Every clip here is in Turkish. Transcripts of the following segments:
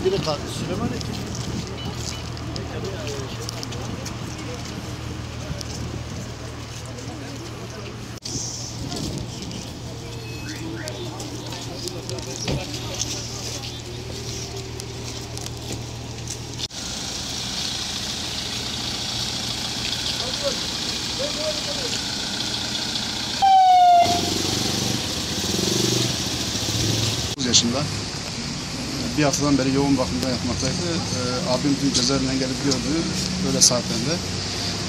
biri Süleyman Ekin. Yaşında. Bir haftadan beri yoğun bakımda yatmaktaydı. Abim dün cezaevinden gelip gördü. Öyle saatlerinde.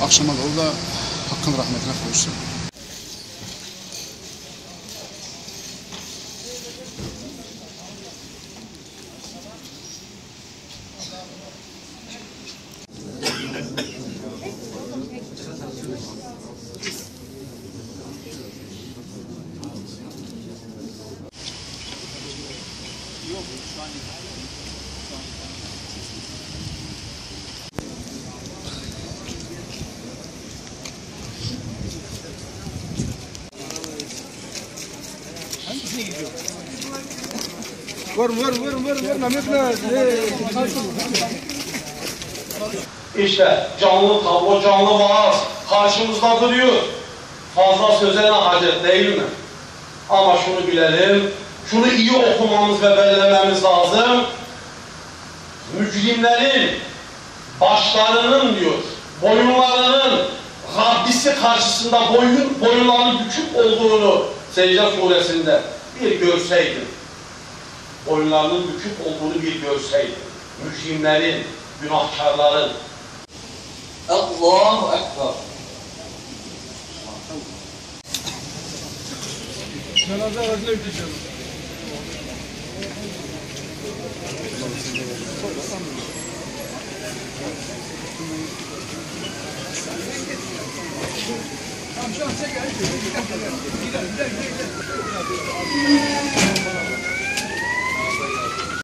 Akşama doğru da Hakk'ın rahmetine kavuştu. Vur Mehmet'le. İşte canlı tablo, canlı vaaz karşımızda duruyor. Fazla söze ne hacet değil mi? Ama şunu bilelim, şunu iyi okumamız ve belirlememiz lazım. Mücrimlerin başlarının diyor, boyunlarının Rabbisi karşısında boyunlarının bükük olduğunu Secde suresinde bir görseydin. Boyunlarının bükük olduğunu bir görseydin. Mücrimlerin, günahkarların. Allahu Ekber. Cenaze aracına yükleyeceğim. Tamam şu an çek. Gidelim.